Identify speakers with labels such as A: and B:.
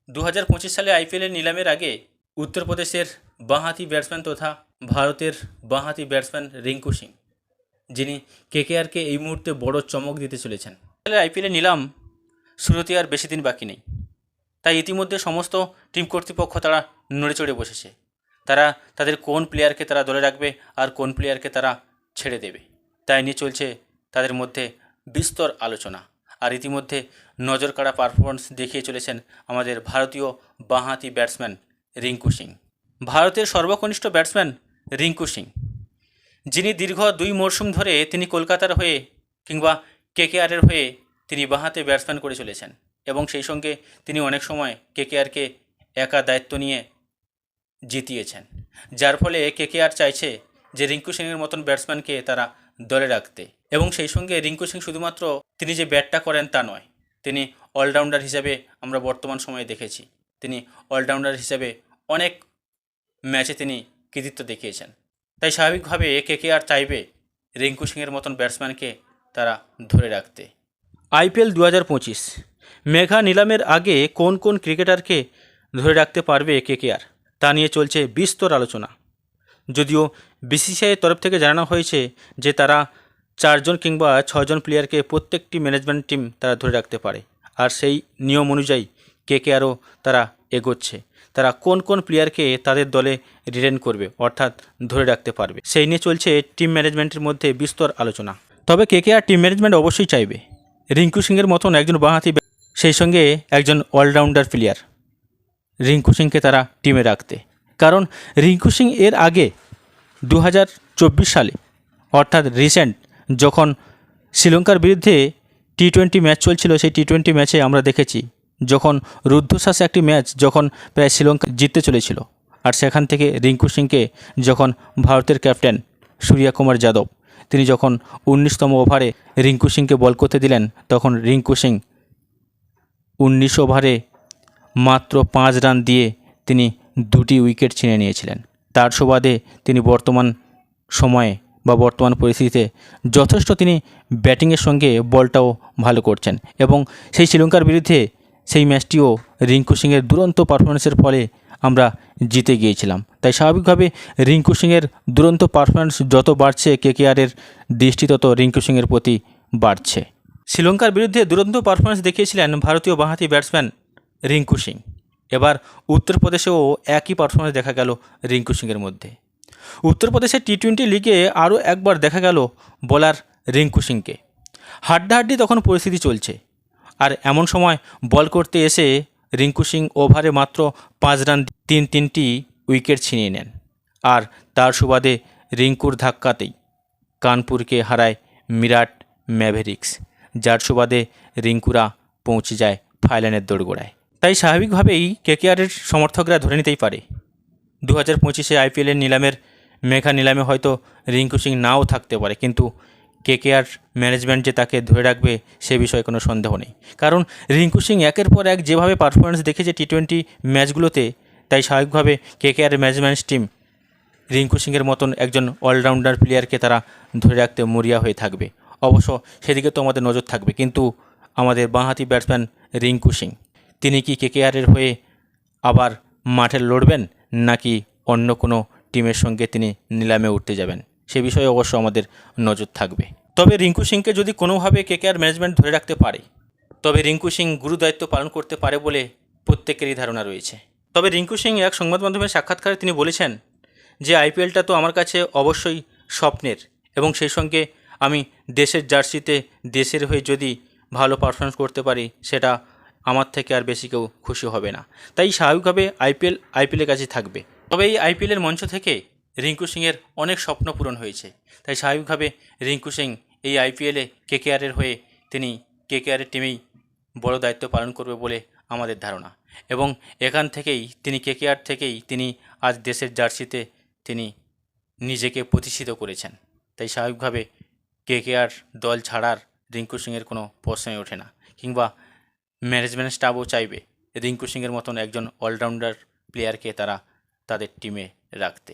A: 2025 সালে আইপিএলের নিলামের আগে উত্তরপ্রদেশের বাঁহাতি ব্যাটসম্যান তথা ভারতের বাঁহাতি ব্যাটসম্যান রিঙ্কু সিং, যিনি কেকেআরকে এই মুহূর্তে বড় চমক দিতে চলেছেন। আইপিএলের নিলাম শুরুতে আর বেশি দিন বাকি নেই, তাই ইতিমধ্যে সমস্ত টিম কর্তৃপক্ষ তারা নড়ে চড়ে বসেছে। তারা তাদের কোন প্লেয়ারকে তারা দলে রাখবে আর কোন প্লেয়ারকে তারা ছেড়ে দেবে, তাই নিয়ে চলছে তাদের মধ্যে বিস্তর আলোচনা। আর ইতিমধ্যে নজর কাড়া পারফরমেন্স দেখিয়ে চলেছেন আমাদের ভারতীয় বাঁহাতি ব্যাটসম্যান রিঙ্কু সিং। ভারতের সর্বকনিষ্ঠ ব্যাটসম্যান রিঙ্কু সিং, যিনি দীর্ঘ 2 মরশুম ধরে তিনি কলকাতার হয়ে কিংবা কেকেআরের হয়ে তিনি বাঁহাতে ব্যাটসম্যান করে চলেছেন এবং সেই সঙ্গে তিনি অনেক সময় কেকেআরকে একা দায়িত্ব নিয়ে জিতিয়েছেন, যার ফলে কেকেআর চাইছে যে রিঙ্কু সিংয়ের মতন ব্যাটসম্যানকে তারা দলে রাখতে। এবং সেই সঙ্গে রিঙ্কু সিং শুধুমাত্র তিনি যে ব্যাটটা করেন তা নয়, তিনি অলরাউন্ডার হিসাবে আমরা বর্তমান সময়ে দেখেছি। তিনি অলরাউন্ডার হিসাবে অনেক ম্যাচে তিনি কৃতিত্ব দেখিয়েছেন। তাই স্বাভাবিকভাবে কেকেআর চাইবে রিঙ্কু সিংয়ের মতন ব্যাটসম্যানকে তারা ধরে রাখতে। আইপিএল 2025 মেগা নিলামের আগে কোন কোন ক্রিকেটারকে ধরে রাখতে পারবে কেকেআর, তা নিয়ে চলছে বিস্তর আলোচনা। যদিও বিসিসিআইয়ের তরফ থেকে জানানো হয়েছে যে তারা 4 জন কিংবা 6 জন প্লেয়ারকে প্রত্যেকটি ম্যানেজমেন্ট টিম তারা ধরে রাখতে পারে, আর সেই নিয়ম অনুযায়ী কেকেআরও তারা এগোচ্ছে। তারা কোন কোন প্লেয়ারকে তাদের দলে রিটেন করবে অর্থাৎ ধরে রাখতে পারবে, সেই নিয়ে চলছে টিম ম্যানেজমেন্টের মধ্যে বিস্তর আলোচনা। তবে কেকেআর টিম ম্যানেজমেন্ট অবশ্যই চাইবে রিঙ্কু সিংয়ের মতন একজন বাঁহাতি, সেই সঙ্গে একজন অলরাউন্ডার প্লেয়ার রিঙ্কু সিংকে তারা টিমে রাখতে। কারণ রিঙ্কু সিং এর আগে 2024 সালে অর্থাৎ রিসেন্ট যখন শ্রীলঙ্কার বিরুদ্ধে টি-20 ম্যাচ চলছিল, সেই টি-20 ম্যাচে আমরা দেখেছি যখন রুদ্ধশ্বাসে একটি ম্যাচ যখন প্রায় শ্রীলঙ্কা জিততে চলেছিল, আর সেখান থেকে রিঙ্কু সিংকে যখন ভারতের ক্যাপ্টেন সূর্য কুমার যাদব তিনি যখন 19তম ওভারে রিঙ্কু সিংকে বল করতে দিলেন, তখন রিঙ্কু সিং 19 ওভারে মাত্র 5 রান দিয়ে তিনি 2টি উইকেট ছিনে নিয়েছিলেন। তার সুবাদে তিনি বর্তমান সময়ে বা বর্তমান পরিস্থিতিতে যথেষ্ট তিনি ব্যাটিংয়ের সঙ্গে বলটাও ভালো করছেন এবং সেই শ্রীলঙ্কার বিরুদ্ধে সেই ম্যাচটিও রিঙ্কু সিংয়ের দুরন্ত পারফরমেন্সের ফলে আমরা জিতে গিয়েছিলাম। তাই স্বাভাবিকভাবে রিঙ্কু সিংয়ের দুরন্ত পারফরমেন্স যত বাড়ছে, কেকেআরের দৃষ্টি তত রিঙ্কু সিংয়ের প্রতি বাড়ছে। শ্রীলঙ্কার বিরুদ্ধে দুরন্ত পারফরমেন্স দেখিয়েছিলেন ভারতীয় বাঁহাতি ব্যাটসম্যান রিঙ্কু সিং। এবার উত্তরপ্রদেশেও একই পারফরমেন্স দেখা গেল রিঙ্কু সিংয়ের মধ্যে। উত্তরপ্রদেশের টি-20 লিগে আরও একবার দেখা গেল বোলার রিঙ্কু সিংকে। হাড্ডাহাড্ডি তখন পরিস্থিতি চলছে, আর এমন সময় বল করতে এসে রিঙ্কু সিং ওভারে মাত্র 5 রান 3টি উইকেট ছিনিয়ে নেন, আর তার সুবাদে রিঙ্কুর ধাক্কাতেই কানপুরকে হারায় মিরাট ম্যাভেরিক্স, যার সুবাদে রিঙ্কুরা পৌঁছে যায় ফাইনালের দোরগোড়ায়। তাই স্বাভাবিকভাবেই কেকেআরের সমর্থকরা ধরে নিতেই পারে 2025 আইপিএলের নিলামের মেঘা নিলামে হয়তো রিঙ্কু সিং নাও থাকতে পারে, কিন্তু কেকেআর ম্যানেজমেন্ট যে তাকে ধরে রাখবে সে বিষয়ে কোনো সন্দেহ নেই। কারণ রিঙ্কু সিং একের পর এক যেভাবে পারফরমেন্স দেখেছে টি-20 ম্যাচগুলোতে, তাই স্বাভাবিকভাবে কেকেআর ম্যানেজমেন্ট টিম রিঙ্কু সিংয়ের মতন একজন অলরাউন্ডার প্লেয়ারকে তারা ধরে রাখতে মরিয়া হয়ে থাকবে। অবশ্য সেদিকে তো আমাদের নজর থাকবে, কিন্তু আমাদের বাঁহাতি ব্যাটসম্যান রিঙ্কু সিং তিনি কি কেকেআরের হয়ে আবার মাঠে লড়বেন নাকি অন্য কোনো টিমের সঙ্গে তিনি নিলামে উঠতে যাবেন, সে বিষয়ে অবশ্য আমাদের নজর থাকবে। তবে রিঙ্কু সিংকে যদি কোনোভাবে কেকেআর ম্যানেজমেন্ট ধরে রাখতে পারে, তবে রিঙ্কু সিং গুরু দায়িত্ব পালন করতে পারে বলে প্রত্যেকেরই ধারণা রয়েছে। তবে রিঙ্কু সিং এক সংবাদ মাধ্যমের সাক্ষাৎকারে তিনি বলেছেন যে আইপিএলটা তো আমার কাছে অবশ্যই স্বপ্নের, এবং সেই সঙ্গে আমি দেশের জার্সিতে দেশের হয়ে যদি ভালো পারফরমেন্স করতে পারি, সেটা আমার থেকে আর বেশি কেউ খুশি হবে না। তাই স্বাভাবিকভাবে আইপিএলের কাছে থাকবে। তবে এই আইপিএলের মঞ্চ থেকে রিঙ্কু সিংয়ের অনেক স্বপ্ন পূরণ হয়েছে, তাই স্বাভাবিকভাবে রিঙ্কু সিং এই আইপিএলে কেকেআরের হয়ে তিনি কেকেআরের টিমেই বড় দায়িত্ব পালন করবে বলে আমাদের ধারণা, এবং এখান থেকেই তিনি কেকেআর থেকেই তিনি আজ দেশের জার্সিতে তিনি নিজেকে প্রতিষ্ঠিত করেছেন। তাই স্বাভাবিকভাবে কেকেআর দল ছাড়ার রিঙ্কু সিংয়ের কোনো প্রশ্নই ওঠে না, কিংবা ম্যানেজমেন্ট স্টাফও চাইবে রিঙ্কু সিংয়ের মতন একজন অলরাউন্ডার প্লেয়ারকে তারা তাদের টিমে রাখতে।